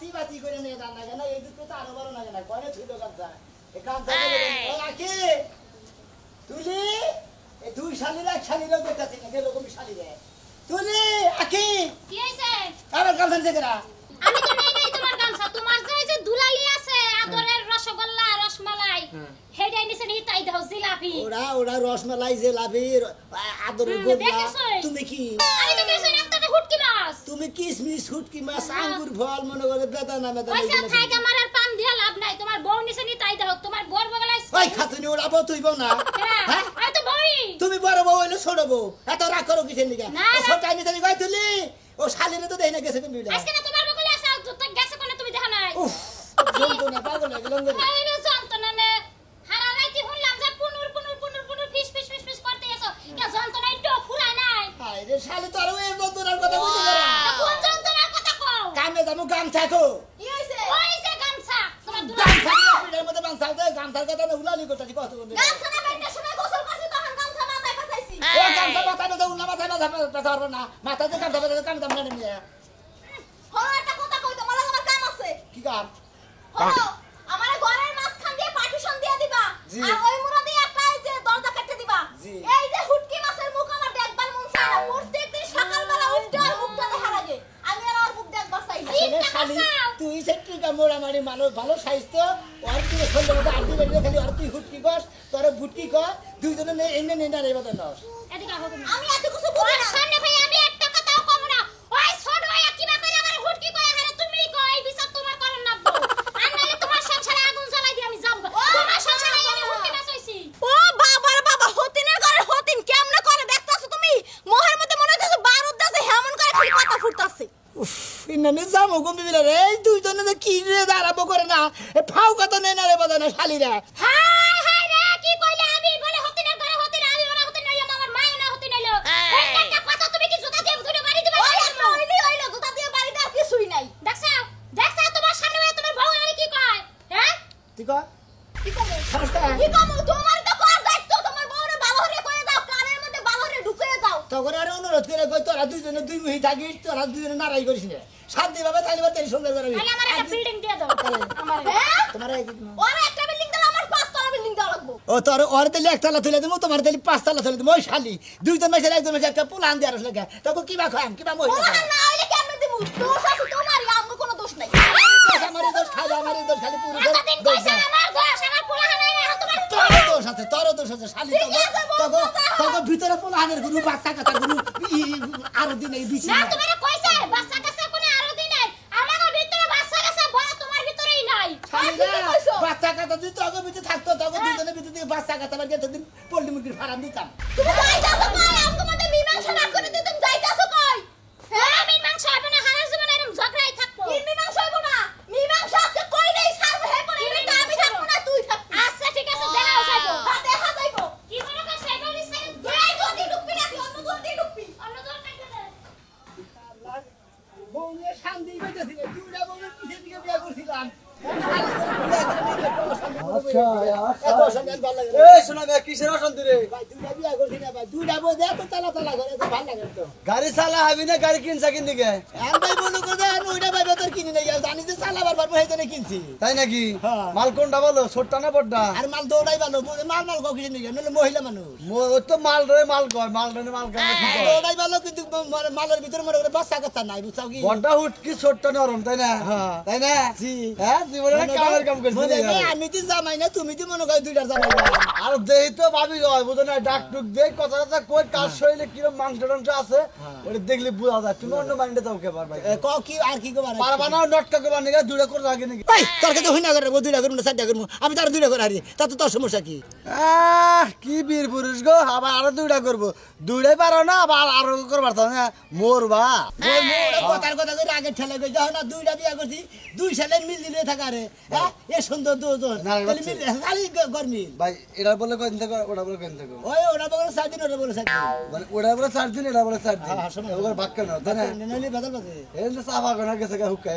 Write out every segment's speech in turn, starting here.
বাতি বাতি করে নিয়ে যান না কেন এই দুটো তো আরো বড় না কেন কনে ছিল গামছা এই গামছা ও আকি তুলি এই দুই শালির এক শালিরও দেখতাছি না গেল কবি শালি রে তুলি আকি কি হইছে আমার গামছা নিতে গেরা আমি তো নেই নাই তোমার গামছা তোমার যে দুলালি আছে আদরের রসগোল্লা রসমালাই হেডাই নিছে নি তাই দাও জিলাপি ওরা রসমালাই জিলাপি আদরের গোল্লা তুমি কি আমি তো কিছু রাখতে হুটকি মাছ তুমি কিশমিশ হুটকি মাছ আঙ্গুর ফল মনে করে বেদানা মেদানা পয়সা খাই আমার আর পান দিয়া লাভ নাই তোমার বউ নিছে নি তাই দাও তোমার বউর বগলাই ওই খাতুনি ওরা বউ তুই বউ না হ্যাঁ আমি তো বই তুমি বড় বউ হইলো ছোট বউ এত রাগ করো কিসের লিগা ছোট আইনি জানি কই তুলি ও শালিরে তো দেই না গেছে তুমি আজকে না তোমার বগলে আছে তো গেছে কোনে তুমি দেখা নাই উফ যন্ত্রণা পাগল হয়ে গেলাম গো এই রে যন্ত্রণা নে হারা রাইতে শুনলাম যে পুনুর ফিস ফিস করতে এসো কে যন্ত্রণা একটু ফুরায় নাই হায় রে শালি তোর ওই যন্ত্রণার কথা বলতে পারা কোন যন্ত্রণার কথা কও কামে যামু গামছা কো কি হইছে ওইছে গামছা তোমার গামছা পিঠের মধ্যে বাঁধা দে গামছার কথা না উলালি করতেছি কত করে গামছা না বাইনা সময় গোসল করছি তখন গামছা মাথায় ফাসাইছি ও গামছা মাথায় না উলা মাথায় না পারবে না মাথায় যে গামছা বাঁধা কাম দাম না নিয়ে হলো একটা কথা কই তোমার আমার কাম আছে কি কাম হলো আমার ঘরের মাঝখান দিয়ে পার্টিশন দিয়ে দিবা আর ওই মুরা দিয়ে একটা এই যে দরজা কেটে দিবা এই যে হুটকি মাছের মুখ আমার দেখবার মন চায় না প্রত্যেকদিন সকালবেলা উঠে আর মুখটা দেখা লাগে আমি আর ওর মুখ দেখবার চাই শালি তুই সেটি কামড়া মারি মানুষ ভালো স্বাস্থ্য আর তুই খন্ড মধ্যে আড্ডি বেরিয়ে খালি আর তুই হুটকি কস তোর বুটকি ক দুইজনে নে এনে নে না রে বদন নস এদিকে আহো তুমি আমি এত কিছু বুঝি না সামনে ভাই আমি একটা কথাও কম না ওই ছোট ভাই কিবা কই আমার হুটকি কই হারে তুমি কই এই বিচার তোমার করন না আর নালে তোমার সংসারে আগুন জ্বালাই দিয়ে আমি যাব তোমার সংসারে আমি হুটকি মাছ হইছি ও বাবা রে বাবা হতিনের ঘরে হতিন কেমনে করে দেখতাছো তুমি মোহের মধ্যে মনে হচ্ছে বারুদ দাসে হেমন করে খালি কথা ফুটতাছে উফ ইনানে জামো গম বিবিলা রে এই দুইজনে যে কি রে দাঁড়াবো করে না এ ফাও কথা নেই না রে বদন শালিরা হাই হাই রে কি কইলে আমি বলে হতিনের ঘরে হতিন আমি বলে হতিন নইলো আমার মা না হতিন নইলো একটা কথা তুমি কি জুতা দিয়ে ধরে বাড়ি দিবা ওইলি হইলো জুতা দিয়ে বাড়ি দাও কিছুই নাই দেখছো তোমার সামনে তোমার বউ আমি কি কয় হ্যাঁ ঠিক আছে কি কমু তোমার তো কর দায়িত্ব তোমার বউরে ভালো করে কইয়ে দাও কানের মধ্যে ভালো করে ঢুকিয়ে দাও তখন আর অনুরোধ করে কই তোরা দুইজনে দুই মুহি থাকিস তোরা দুইজনে নারাই করিস না শান্তি ভাবে তাইলে তেরি সুন্দর করে তাহলে আমার একটা বিল্ডিং দিয়ে দাও আমার হ্যাঁ তোমার ওর একটা বিল্ডিং দাও আমার পাঁচতলা বিল্ডিং দাও লাগবো ও তোর ওর তেলে একতলা তুলে দেবো তোমার তেলে পাঁচতলা তুলে দেবো ওই শালি দুইজন মাসের একজন মাসে একটা পুলান দিয়ে আসলে তখন কিবা খাম কিবা মহিলা না হইলে কেমনে দিমু দোষ আছে তোমারই আমার কোনো দোষ নাই আমার দোষ খালি পুরো এতদিন কইছ আমার দোষ আমার পোলাহান নাই এখন তোমার তোর দোষ আছে শালি তখন ভিতরে পোলাহানের গুরু বাচ্চা কথা গুরু আরো দিন এই দিছি না তোমার কইছে বাচ্চা কাছে কোনে আরো দিন নাই আমার ভিতরে বাচ্চা কাছে বড় তোমার ভিতরেই নাই বাচ্চা কথা যদি তখন ভিতরে থাকতো তখন দুজনের ভিতরে দিয়ে বাচ্চা কথা বাদ এতদিন পোল্ট্রি মুরগির ফার্ম দিতাম তুমি যাইতাছো কই আমি তোমাদের মীমাংসা না করে দিতাম যাইতাছো কই হ্যাঁ মীমাংসা হবে না হারার জীবনে এরকম ঝগড়াই থাকবো কি মীমাংসা হবে না মীমাংসা আজকে কই নেই ছাড়বো হে পরে এটা আমি থাকবো না তুই থাকবি আচ্ছা ঠিক আছে দেখা যাইবো হ্যাঁ দেখা যাইবো কি মনে কর সেটা নিছে এই গদি ঢুকবি না তুই অন্য দল দিয়ে ঢুকবি অন্য দল কাটতে দে বউয়ে শান্তি পাইতেছিল দুইটা বউয়ের পিছে দিকে বিয়ে করছিলাম গাড়ি চালা হবি না গাড়ি কিনছা কিন দিকে কিনছি তাই নাকি মাল কোনটা বলো ছোটটা না বড়টা আর মাল দৌড়াই ভালো মাল মাল কিনে নিয়ে নইলে মহিলা মানুষ ওই তো মাল রে মাল কয় মাল রে মাল কয় দৌড়াই ভালো কিন্তু মালের ভিতরে মনে করে বাচ্চা কথা নাই বুঝছাও কি বড়টা হুটকি ছোটটা নরম তাই না তাই না হ্যাঁ জীবনে কামের কাম করছিস আমি তো জামাই না তুমি তো মনে করো দুইটার জামাই আর দেই তো ভাবি হয় বুঝো না ডাক টুক দেই কথা কথা কই কাজ শরীরে কিরম মাংস টাংস আছে ওটা দেখলে বুঝা যায় তুমি অন্য মাইন্ডে যাও কে পারবা ক কি আর কি কবার পারবা না নটকা কবার নিগা দুইটা করে লাগে নাকি এই তোর কাছে হই না করে দুইটা করব না চারটা করব আমি তার দুইটা করে হারি তা তো তোর সমস্যা কি কি বীর পুরুষ গো আবার আরো দুইটা করব দুইটাই পারো না আবার আরো করবার তো না মরবা কথার কথা করে আগে ঠেলে গই যাও না দুইটা বিয়া করছি দুই সালে মিল দিলে থাকা রে হ্যাঁ এ সুন্দর দুজন তাহলে মিল খালি গরমি ভাই এটা বলে কইন থেকে ওটা বলে কইন থেকে ওই ওটা বলে 7 দিন ওটা বলে 7 দিন মানে ওটা বলে 4 দিন এটা বলে 4 দিন ওর বাক্য না তাই না নইলে বদল বাজে এই যে সাবা কোনা গেছে গা হুকাই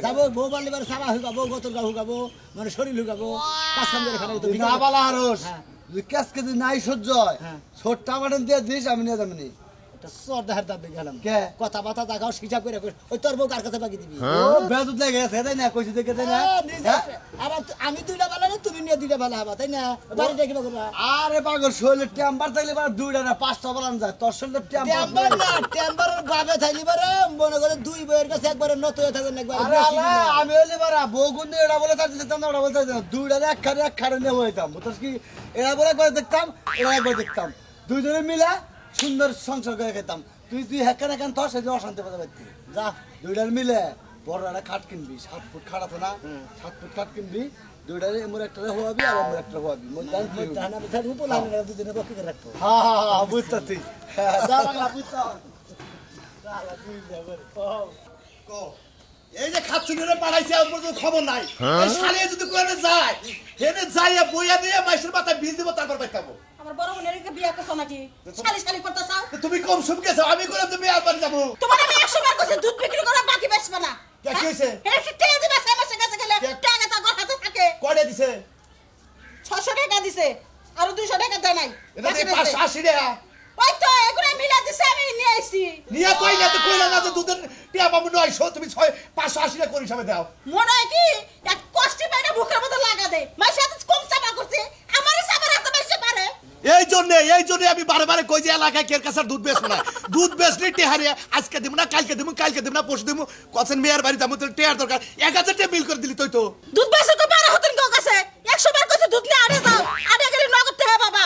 যাবো বউ বাড়লে বারে সাবা হুকাবো গোতর গা হুকাবো মানে শরীর হুকাবো কাজ করে খানা তো না বালা হারস তুই কাজ কে নাই সহ্য হয় ছোট্টা মাটন দিয়ে দিস আমি নিয়ে যাবনি একটা সর দেখার দাবি গেলাম কে? কথা বাতা দেখাও হিসাব করে কই, ওই তোর বউ কার কাছে বাকি দিবি ও বেজুত লেগে গেছে তাই না কইছি দেখে তাই না আবার আমি দুইটা বালা না তুমি নিয়ে দুইটা বালা হবা তাই না বাড়ি দেখি বাগুলা আরে পাগল শরীরে টেম্পার থাকলে বার দুইটা না পাঁচটা বালান যায় তোর শরীরে টেম্বার না টেম্বারের বাবে থাইলি বারে মনে করে দুই বইয়ের কাছে একবারে নত হয়ে থাকবেন একবার আরে আল্লাহ আমি হইলে বারা বউ গুন্ডে এটা বলে তার দিতাম না ওটা বলতে দুইটা এক খারে নিয়ে হইতাম বুঝছিস কি এরা বলে করে দেখতাম এরা একবার দেখতাম দুইজনে মিলে সুন্দর সংসার করে খেতাম তুই হ্যাকান হ্যাকান তোর সাথে অশান্তি পাতা পারতি যা দুইটার মিলে বড় একটা খাট কিনবি 7 ফুট খাট আছে না 7 ফুট খাট কিনবি দুইটারে এমন একটা হওয়াবি আর এমন একটা হওয়াবি আমি তার উপর লাগে দুজনে বকি করে রাখবো হ্যাঁ বুঝতে তুই যা বাংলা বুঝতো এই যে খাচ্ছুরে পাঠাইছে আমার তো খবর নাই এই শালে যদি কোয়ানে যায় হেনে যাইয়া বইয়া দিয়ে মাইশের মাথায় বিল দিব তারপর পাইতাবো আমার বড় বোনের বিয়া করছো নাকি শালি শালি করতে চাও তুমি কম সুম গেছো আমি কইলাম তুমি আর বাড়ি যাবো তোমার আমি 100 বার কইছি দুধ বিক্রি করা বাকি বেচবা না কি হইছে? হ্যাঁ টেনে দিবা সামনে কাছে গেলে টাকা তো ঘর হাতে থাকে কয়টা দিছে 600 টাকা দিছে আর 200 টাকা দেয় নাই এটা দিয়ে 580 টাকা ওই তো এগুলা মিলা দিছে আমি নিয়ে আইছি নিয়া কই না তো কইলা না যে দুধের টিয়া পাবো 900 তুমি 580 টাকা করে হিসাবে দাও মনে হয় কি এক কষ্টি পাইনা বুকের মধ্যে লাগা দে মাসে এত কম চাপা করছে আমারই চাপা রাখতে পারছে পারে এই জন্য আমি বারে কই যে এলাকায় কের কাছে দুধ বেচবো না দুধ বেচলে টেহারে আজকে দিব না কালকে দিব না পরশু দিব কছেন মেয়ের বাড়ি যাবো তো টেহার দরকার 1000 টাকা বিল করে দিলি তুই তো দুধ বেচে তো 12 হতেন কেউ কাছে 100 বার কইছে দুধ নিয়ে আড়ে যাও আড়ে গেলে নগদ থেকে বাবা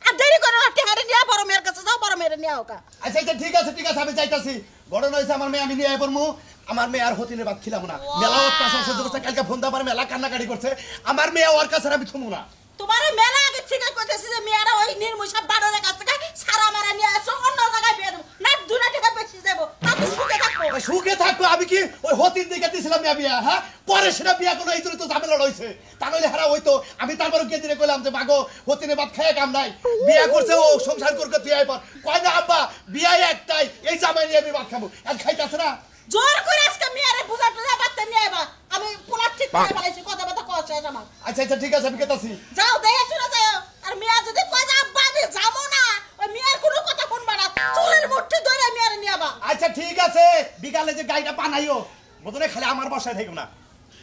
আর দেরি করো না টেহারে নিয়ে বড় মেয়ের কাছে যাও বড় মেয়ের নিয়ে আওকা আচ্ছা এটা ঠিক আছে আমি যাইতাছি বড় নইছে আমার মেয়ে আমি নিয়ে আই পড়মু আমার মেয়ে আর হতিনে ভাত খিলাম না মেলা অত্যাচার সহ্য করছে কালকে ফোন দাবার মেলা কান্নাকাটি করছে আমার মেয়ে ওর কাছে আমি থমু না তোমার মেলা আগে থেকে কইতেছি যে মেয়েরা ওই নির্মুষা বাড়নের কাছ থেকে সারা মারা নিয়ে আসো অন্য জায়গায় বিয়ে দেবো না 2 টাকা বেশি যাবো তাতে সুখে থাকবো সুখে থাকবো আমি কি ওই হতিন দিকে দিছিলাম বিয়া হ্যাঁ পরে সেটা বিয়া করলো এই জন্য তো ঝামেলা রয়েছে তাহলে হারা হইতো আমি তারপরে কে দিনে কইলাম যে মাগো হতিনে ভাত খায় কাম নাই বিয়া করছে ও সংসার করতে তুই আইবার কয় না আব্বা বিয়া একটাই এই জামাই নিয়ে আমি ভাত খাবো আর খাইতাছ না জোর করে আজকে মেয়েরে বুঝা টুজা বাতে নিয়ে আইবা আমি পুরা ঠিক করে ফেলাইছি কথা কথা কইছে আমার আচ্ছা ঠিক আছে আমি কেতাছি যাও দেখে শুনে যাও আর মেয়া যদি কয় যা আব্বা আমি যাবো না ওই মেয়ের কোনো কথা শুনবা না চুলের মুঠি ধরে মেয়েরে নিয়ে আবা আচ্ছা ঠিক আছে বিকালে যে গাইটা বানাইও বদলে খালি আমার বাসায় থাকো না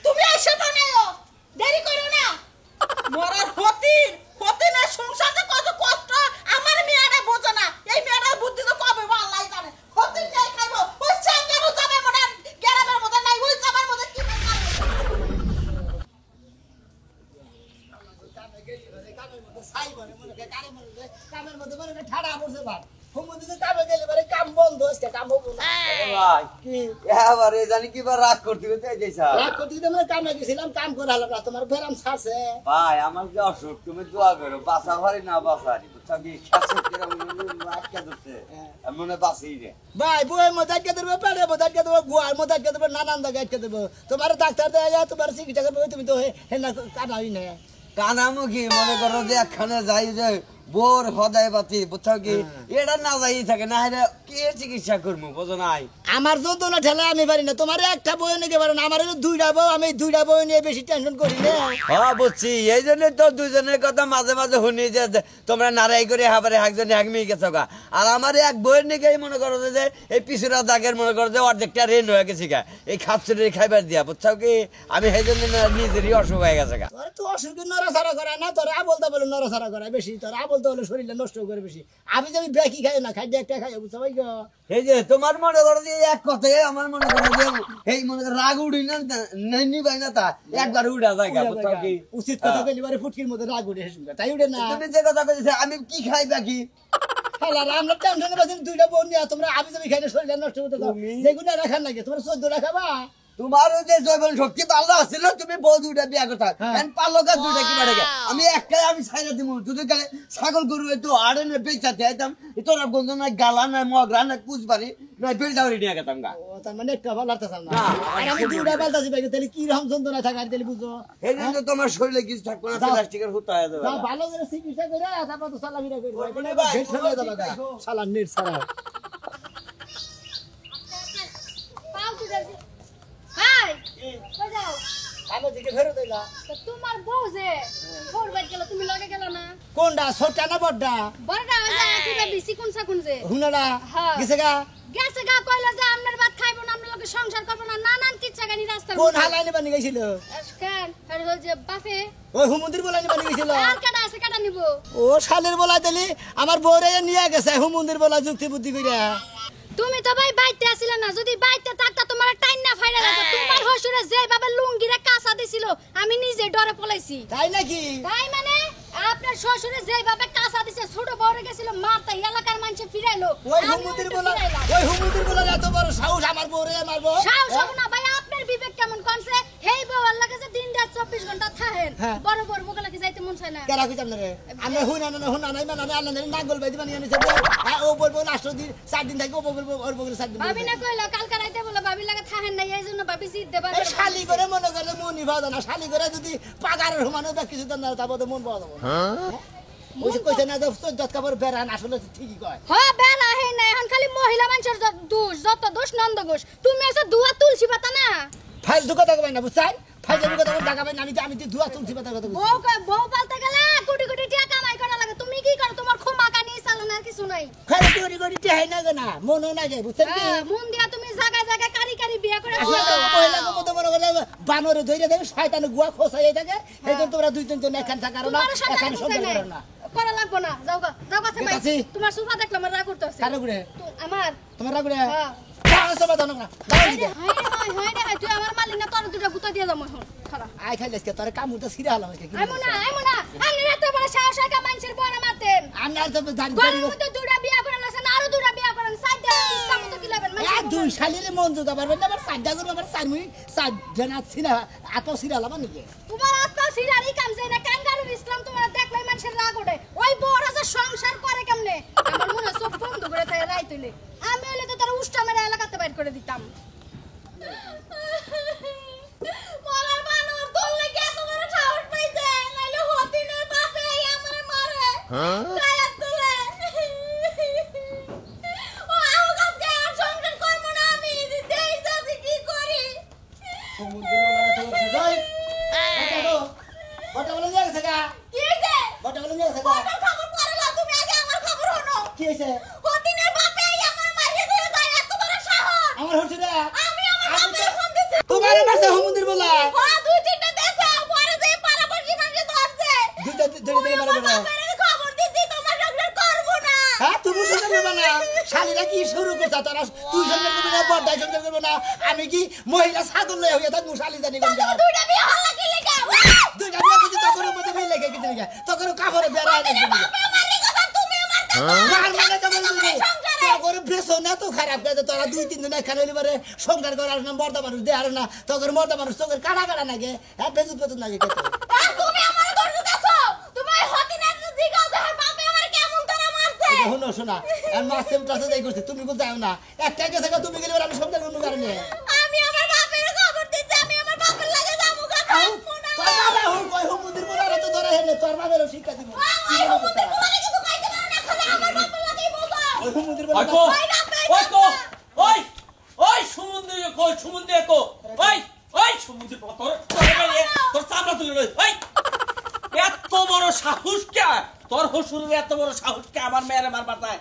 তুমি এসে বানাইও দেরি করো না মরার হতিনের সংসারে কত কষ্ট আমার মেয়েরা বোঝে না এই মেয়েটার বুদ্ধি তো কবে আল্লাহ জানে হতিন যাই খাইবো ওই চাঙ্গারও যাবে মনে গ্রামের মধ্যে নাই ওই যাবার মধ্যে কি কামের মধ্যে মানে ঠাড়া পড়ছে ভাই হুমুদিতে কামে গেলে মানে কাম বন্ধ আজকে কাম হবো না ভাই কি এবারে জানি কি বা রাগ করতে হইতে যাইছা রাগ করতে দিতে মানে কামে গেছিলাম কাম করে হলো না তোমার বেরাম ছাড়ছে ভাই আমার যে অসুখ তুমি দোয়া করো বাসা ভারি না বাসারি বুঝছো কি খাচ্ছে কিরম আটকে ধরছে মনে বাসি রে ভাই বউয়ের মধ্যে আটকে দেবো পেটের মধ্যে আটকে দেবো গুয়ার মধ্যে আটকে দেবো নানান জায়গায় আটকে দেবো তোমার ডাক্তার দেয়া যায় তোমার চিকিৎসা করবো তুমি তো হেনা কাটাই না কানামুখী মনে করো যে একখানে যাই যে বোর হদায় পাতি বুঝছো কি এটা না যাই থাকে না হলে কে চিকিৎসা করবো বোঝো নাই আমার যন্ত্রণা ঠেলা আমি পারি না তোমার একটা বই নিতে পারো না আমার দুইটা বউ আমি দুইটা বই নিয়ে বেশি টেনশন করি না হ্যাঁ বুঝছি এই জন্য তো দুজনের কথা মাঝে মাঝে শুনি যে তোমরা নারাই করে হাবারে একজনে একমি গেছো গা আর আমার এক বইয়ের নিকেই মনে করো যে এই পিছুরা দাগের মনে করো যে অর্ধেকটা রেন হয়ে গেছি গা এই খাপচুরি খাইবার দিয়া বুঝছো কি আমি সেই জন্য নিজেরই অসুখ হয়ে গেছে গা তোর তো অসুখে নড়াছড়া করে না তোর আবলতা বলে নড়াছড়া করে বেশি তোর আবলতা হলে শরীরটা নষ্ট করে বেশি আমি যদি ব্যাকি খাই না খাই একটা খাই বুঝছো ভাই গো এই যে তোমার মনে করো যে এক কথায় আমার মনে করো যে এই মনে করো রাগ উড়ি না নিবাই না তা একবার উড়া যায় গা বুঝছো কি উচিত কথা কইলি বারে ফুটকির মধ্যে রাগ উঠে হেসুগা তাই উঠে না তুমি যে কথা কইছে আমি কি খাই বাকি হালা আমরা টেনশনে বাসি দুইটা বোন নিয়ে তোমরা আমি যদি খাইলে শরীরটা নষ্ট হতে দাও যেগুলো রাখার লাগে তোমরা 14 রাখাবা তোমার যে জৈবন শক্তি ভালো আছিল তুমি বউ দুইটা বিয়া করতা এন্ড পালকা দুইটা কি বাড়ে আমি একটাই আমি ছাইরা দিমু যদি গেলে ছাগল গরু একটু আড়ে না বেচাতে আইতাম তোর গন্ধ না গালা না মগরা না কুচবাড়ি না বেলডাউরি নিয়ে গেতাম গা ও তার মানে একটা ভালো লাগতেছ না আর আমি দুইটা পাল্টাছি ভাই তাহলে কি রকম যন্ত্রণা থাকে আর তাহলে বুঝো এই জন্য তোমার শরীরে কিছু থাকবে না প্লাস্টিকের হুতা হয়ে যাবে যা ভালো করে চিকিৎসা করে তারপর তো সালামিরা করবে এখানে ভেট ফেলে দাও শালা নির সারা পাও তুই হাই কই যাও আমার দিকে ফেরত এলা তো তোমার বউ যে বউর বাড়ি গেল তুমি লগে গেল না কোনটা ছোটটা না বড়টা বড়টা হয়ে যায় কিবা বেশি কোন সাকুন যে হুনারা হ্যাঁ। গেছে গা গেছে গা কইলা যে আমনের ভাত খাইবো না আমনের লগে সংসার করবো না নানান কিচ্ছা গানি রাস্তা কোন হালাইনে বানি গেছিল কেন আর হল যে বাপে ওই হুমুন্দির বলাইনে বানি গেছিল আর কাটা আছে কাটা নিব ও শালের বলা দিলি আমার বউরে নিয়ে গেছে হুমুন্দির বলা যুক্তি বুদ্ধি কইরা তুমি তো ভাই বাইতে আসিলে না যদি বাইতে থাকতা তোমার টাইম না ফাইরা লাগতো তোমার হসুরে যেভাবে লুঙ্গিরে কাঁচা দিছিল আমি নিজে ডরে পলাইছি তাই নাকি তাই মানে আপনার শ্বশুরে যেভাবে কাঁচা দিছে ছোট বউরে গেছিল মারতে এলাকার মানুষ ফিরাইলো ওই হুমুন্দির বলা এত বড় সাহস আমার বউরে মারবো সাহস হবে না ভাই আপনার বিবেক কেমন কোনছে হেই বউ আল্লাহ কাছে দিন রাত 24 ঘন্টা থাকেন হ্যাঁ। বড় বড় বগলা কি যাইতে মন চায় না কেরা কইতাম না রে আমরা হুনা নাই মানে আল্লাহ নাগল বাইদি বানিয়ে আনিছে ও বলবো লাস্ট দিন 4 দিন থাকবো বলবো ওর বগলে 4 দিন ভাবি না কইলো কালকে রাইতে বলে ভাবি লাগে থাকেন না এইজন্য ভাবি জিদ দেবা এই শালি করে মনে করে মনই ভালো না শালি করে যদি পাগারের সমানও বা কিছু না তারপর মন পাওয়া যাবে ওই যে কইছে না যে যত কাপড় বেরান আসলে ঠিকই কয় হ্যাঁ বেলা হে না এখন খালি মহিলা মানুষের দোষ যত দোষ নন্দ ঘোষ তুমি এসে দুয়া তুলসী পাতা না ফাইল দুকা টাকা পাই না বুঝছেন ফাইল দুকা টাকা পাই না আমি ধুয়া তুলছি পাতার কথা বলছি বউ পালতে গেলে কোটি কোটি টাকা কামাই করা লাগে তুমি কি করো তোমার ক্ষমা কানি চালানো আর কিছু নাই খালি কোটি কোটি টেহাই না না মনও না যায় বুঝছেন কি মন দিয়া তুমি জায়গায় জায়গায় কারি কারি বিয়া করে আসলে তো মহিলা মতো মনে করে বানরে ধইরে দেবে শয়তানে গুয়া খোসাই থাকে এইজন্য তোমরা দুই তিনজন এখান থাকারো না তোমার সাথে এখানে সন্তান করো না করা লাগবো না যাও গা ঠিক আছে। ভাই তোমার সুফা দেখলাম আমার রাগ করতেছে কারো করে আমার তোমার রাগুরে হ্যাঁ তোমার দাও না দাও দিকে হাই রে তুই আমার মালিক না তোর দুটা গুতা দিয়ে যাবো এখন খারাপ আই খাইলে আজকে তোর কামুটা সিরা হলাম আজকে কি আইমো না আপনি এত বড় সাহস হয় মানুষের বড় মারতেন আমি আর তো দাঁড়ি ঘরের মধ্যে দুটা বিয়া করেন না আরো দুটা বিয়া করেন সাইডে ইচ্ছা মতো কি লাগবেন এক দুই শালিরে মন জোগা পারবেন না আবার সাড্ডা করবো আবার সারমুই জানা সিরা আতো সিরা হলাম নাকি তোমার আত্মা সিরারি কাম যায় না কাঙ্গারুর ইসলাম তোমার দেখলে মানুষের রাগ ওঠে ওই বড় আছে সংসার করে কেমনে আমার মনে হয় সব বন্ধ করে তাই রাই তুলে আমি হলে তো তার উষ্টা মেরে এলাকাতে বাইর করে দিতাম মলার বানর দললে কে তোমার সাহস পাইছে নাইলে হতিনের বাপে আমারে মারে তাই তুলে ও আও গাছে আর সংসার করব না আমি দেই যাবি কি করি সমুদ্রের বলা তো বটা বলে নিয়ে গেছে গা কি হইছে বটা বলে নিয়ে গেছে গা ওটার খবর পরে না তুমি আগে আমার খবর হনো কি হয়েছে হতিনের বাপে আমার মারিয়ে দিয়ে যায় এত বড় সাহস আমার হচ্ছে না আমি আমার বাপের ফোন দিছি তোমার মাসে সমুদ্রের বলা হ্যাঁ দুই তিনটা দেশে পরে যে পারাপাশি মানুষ ধরছে দুইটা দুইটা দিলে মারা বলা খবর দিছি তোমার সংসার করব না হ্যাঁ তুমি সঙ্গে করবে না শালিরা কি শুরু করছে তোরা তুই সঙ্গে করবি না বড়দাই সঙ্গে করবো না আমি কি মহিলা ছাগল লয়ে হইয়া থাকবো শালি জানি কোন তুমি দুইটা বিয়ে হল কি লাগা দুইটা বিয়ে কিছু তখন মধ্যে মিল লেগে কিছু লেগে তখন কাপড়ে বেড়ায় না আমারই কথা তুমি আমার মার মানে কেমন বুঝি তখন বেসো না তো খারাপ কাজে তোরা দুই তিন দিন এখানে হইলে পারে সংসার করার না মর্দা মানুষ দেয়ার না তখন মর্দা মানুষ তোকে কাটা কাটা নাগে হ্যাঁ বেজুত বেতন নাগে খেতে তুমি আমার ধরে দেখো তুমি হতিনের জিগাও যে বাপে আমার কেমন করে মারছে শোনো শোনা আর মাছ টাছে যাই করছে তুমি বলতে না একটা গেছে তুমি গেলে আমি সংসার কোনো কারণে আমি আমার বাপের খবর দিছি আমি আমার বাপের লাগে যাবো গা থাকবো না তোর বাবা কই হুমুদির বলার তো ধরে হেলে তোর বাবারও শিক্ষা দিব ওই হুমুদের বলে কিছু কইতে পারো না খালি আমার বাপের লাগেই বলবা ওই হুমুদির ওই বলা কো ওই কো ওই সমুদ্রে কো সমুদ্রে কো ওই সমুদ্রে তোর তোর চামড়া তুলে লই ওই এত বড় সাহস কে তোর হসুরের এত বড় সাহস কে আমার মেয়ের মার বাতায়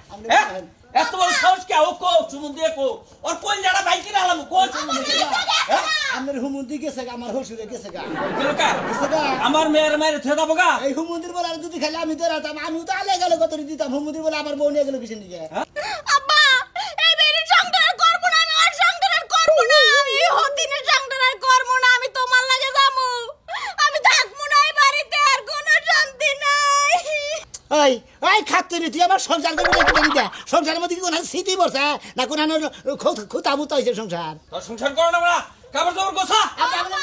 এত বড় সাহস কে ও কো সমুদ্রে কো ওর কোন জায়গা বাইকে আলাম কো সমুদ্রে আমার হুমুদি গেছে গা, আমার হসুরে গেছে গা গেলকা গেছে গা। আমার মেয়ের মায়ের থে যাবো গা এই হুমুদির বলার যদি খালি আমি ধরাতাম আমিও তো আলে গেলে কত দিতাম হুমুদির বলে আমার বউ নিয়ে গেল পিছনে দিকে আব্বা এই বেরি সংসার করব না আমি আর সংসার করব না আমি হতিনের সংসার করব না আমি তোমার লাগে যামু আমি থাকবো না এই বাড়িতে আর কোনো শান্তি নাই ওই খাতে নি তুই আমার সংসার করবি না কিনে দে সংসারের মধ্যে কি কোনো স্মৃতি বসে না কোনো খুতা মুতা হয়েছে সংসার তোর সংসার করো না বড়া কাপড় চোপড় গোছা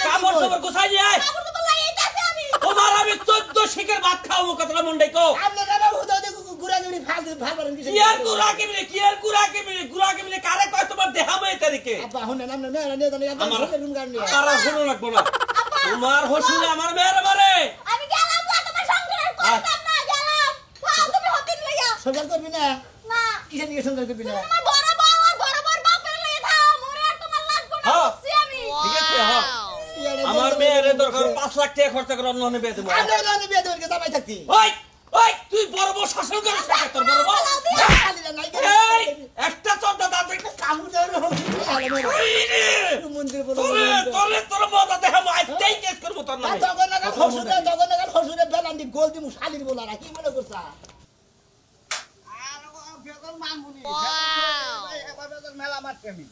কাপড় চোপড় গোছাই নিয়ে আয় কাপড় তো লাগাইতাছি আমি তোমার আমি 14 শিখের ভাত খাওয়াবো কতটা মন্ডাই কো আপনার বাবা হুতো ঘুরা ঘুরি ফাল করেন কিছু কি আর গুড়া কে মিলে কারে কয় তোমার দেখাবো এই তারিখে আব্বা হুনে নাম না নিয়ে জানি আমার রুম গান নিয়ে তারা শুনো রাখবো না তোমার হসুরে আমার মেয়ের মারে আমি গেলাম না তোমার সংসার করতাম না গেলাম ভাও তুমি হতিন লইয়া সংসার করবি না না কিসের নিয়ে সংসার করবি না তোমার বড় বউ আর বড় বড় বাপের লইয়া থাও মোরে আর তোমার লাগবে না হ্যাঁ। বুঝছি আমি ঠিক আছে হ্যাঁ আমার মেয়ের কর 5 লাখ টাকা খরচ করে অন্য বিয়ে দেবো আমরা এখানে বিয়ে দেবেন কে জামাই থাকতি ওই ওই তুই বড় বড় শাসন করিস না তোর বড় বড় শালিরা নাই এই একটা তোর দাদা দেখে কামড় দেওয়ার মন্দির বলো তোর মজা দেখে আজকেই কেস করবো তোর নামে জগন্নাথ শ্বশুরে বেলান্দি গোল দিমু শালির বলা না কি মনে করছা মেলা মারতে আমি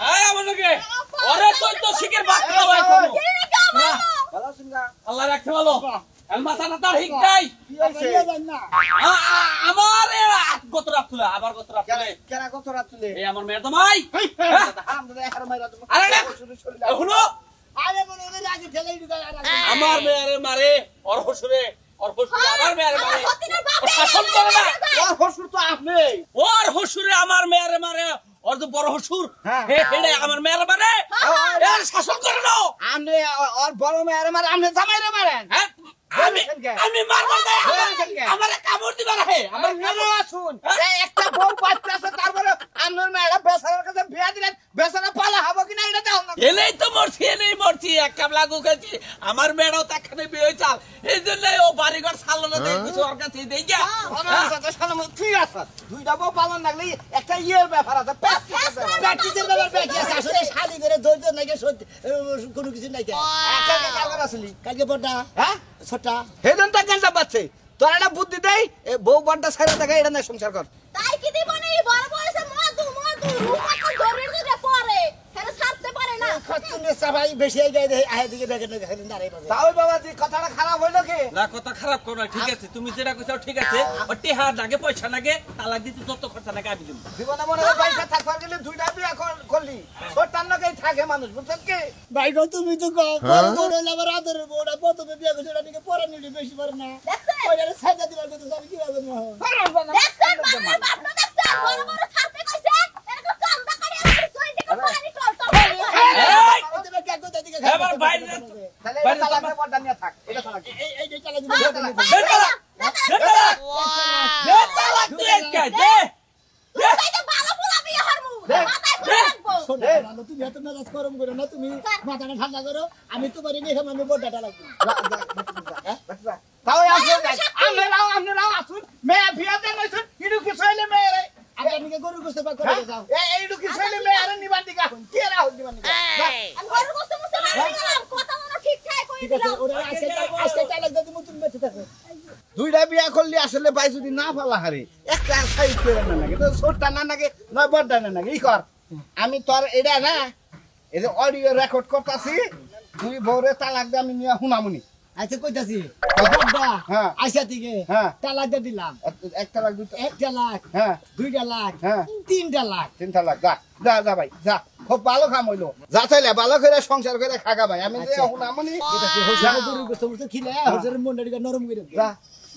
এই আমাদেরকে ওরে তোর তো শিখের বাদ খাওয়াই করবো ভালো শুনগা আল্লাহ রাখতে ভালো এর মাথাটা তার ঠিক নাই কি হইছে আমার গত রাত তুলে আবার গত রাত তুলে কেনা কত রাত তুলে এই আমার মেয়ে তোমাই আমরা এখানে মাইরা তুমি আরে না শুনো আরে মনে ওদের আগে ফেলাই ঢুকায় আর আগে আমার মেয়েরে মারে ওর হসুরে আমার মেয়েরে মারে ও শাসন করে না ওর হসুর তো আপনি ওর হসুরে আমার মেয়েরে মারে ওর তো বড় হসুর হ্যাঁ। হেডে আমার মেয়েরে মারে এর শাসন করে না আপনি ওর বড় মেয়ের মারে আপনি জামাইরে মারেন হ্যাঁ? আমি মারবো না আমার কামড় দিবা না হে আমার আপনারা শুন এই একটা বউ বাচ্চা আছে তারপরে আপনার মেয়েরা বেচারার কাছে বিয়া দিলেন বেচারা পালা হবে কিনা এটা দাও না এলেই তো এনেই মরছি এক কাপ লাগু খেয়েছি আমার মেয়েরাও তো একখানে বিয়ে চাল এই জন্য ও বাড়িঘর ছাড়লো না দেয় কিছু ওর কাছে দেই গিয়া ঠিক আছে দুইটা বউ পালন লাগলে একটা ইয়ের ব্যাপার আছে প্র্যাকটিসের ব্যাপার প্র্যাকটিস আসলে শালি করে ধৈর্য নাই সত্যি কোনো কিছু নাই একটা কালকে আসলি কালকে বড়টা হ্যাঁ ছোটটা হেদন তা কেনটা পাচ্ছে তোর একটা বুদ্ধি দেই এ বউ বড়টা ছাইরা দেখা এটা না সংসার কর তাই কি দিব না এই বড় বয়সে মধু রূপা তো ধরে ধরে পড়ে হেরে ছাড়তে পারে না খচ্চুনের সাফাই বেশি হয়ে যায় আয় দিকে দেখে না খালি দাঁড়াই পাবে তাও বাবা তুই কথাটা খারাপ হইলো কি না কথা খারাপ করো না ঠিক আছে তুমি যেটা কইছো ঠিক আছে ও টেহার লাগে পয়সা লাগে তালাক দিতে যত খরচা লাগে আমি দিব জীবনে মনে হয় পয়সা থাকবার গেলে দুইটা বিয়া করলি ছোটটার লগেই থাকে মানুষ বুঝছেন কি ভাই গো তুমি তো বড় আমার আদরের বউটা প্রথমে বিয়ে করছে ওটা নিকে পড়া নিলে বেশি পারে না ওইটা সাজা দিবার কথা আমি কি ভাবে না দেখছেন বাবার বাপ না দেখছেন বড় বড় ছাড়তে কইছে এরকম কামটা করে আর তুই দিকে পানি টল টল এই তুমি কে কথা দিকে এবার বাইরে তাহলে এটা তালাকের পর্দা নিয়ে থাক এটা তালাক এই চালা দিবে তালাক দে কে দে তুই তো ভালো পোলা বিয়ে হরমু মাথায় করে রাখবো শোনো ভালো তুমি এত মেজাজ গরম করো না তুমি মাথাটা ঠান্ডা করো আমি তোমার নিয়ে মানে বড়টা লাগবে তাও আপনারাও আসুন মেয়ে বিয়া দেন হইছেন ইডু কিছু হইলে মেয়ে আমি আপনাকে গরু গোস্ত পাক করে দাও এইডু কিছু হইলে মেয়ে আরে নিবান দিকা কে রা হল নিবান দিকা আমি ঘরে বসে বসে দিলাম কথা মনে ঠিকঠাক কই ঠিক আছে দিলাম ওরা আজকে তালাক দাও তুমি বেঁচে থাকো দুইটা বিয়া করলি আসলে ভাই যদি না পালা হারে একটা সাইড করে না নাকি তো ছোটটা না নাকি নয় বড়টা না নাকি ই কর আমি তোর এটা না এই যে অডিও রেকর্ড করতাছি তুই বউরে তালাক দে আমি নিয়ে হুনামুনি আচ্ছা কইতাছি বড়টা হ্যাঁ। আইসা থেকে হ্যাঁ। তালাক দিয়ে দিলাম এক তালাক দুইটা 1 লাখ হ্যাঁ 2 লাখ হ্যাঁ 3 লাখ 3 তালাক যা ভাই যা খুব ভালো কাম হইলো যা তাইলে ভালো করে সংসার করে খাগা ভাই আমি যে আচ্ছা। হুনামুনি ঠিক আছে হোসেন গরু গোস্ত মুস্ত খিলে হোসেন মন্ডারিটা নরম করে দিও যা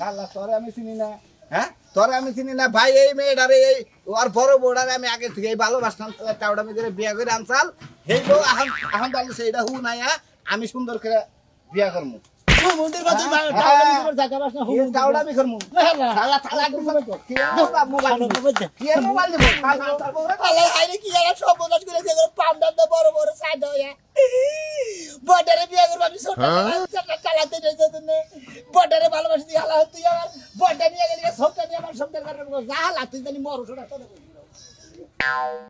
আল্লাহ তোরে আমি চিনি না হ্যাঁ তোরে আমি চিনি না ভাই এই মেয়েটারে এই ওর বড় বউটারে আমি আগে থেকে ভালোবাসতাম টাউডা মেয়ে বিয়া করে আনসাল সেই বউ আহম বলছে সেইটা হু নাইয়া আমি সুন্দর করে বিয়া করবো মন্দির বাজু টাউলা করে জায়গা বাস না টাউডা আমি করবো তালা তালা কি মোবাইল কি মোবাইল দিব আল্লাহ আইরে কি আর সব বলাস করে যে পান্ডা তো বড় বড় সাইড হইয়া বর্ডারে বিয়ে করব আমি ছোট চালাতে যাইতো তুমি বর্ডারে ভালোবাসি দি আল্লাহ তুই আমার বর্ডার নিয়ে গেলি ছোটটা নিয়ে আমার সংসার করব যা হালা তুই জানি মরো ছোট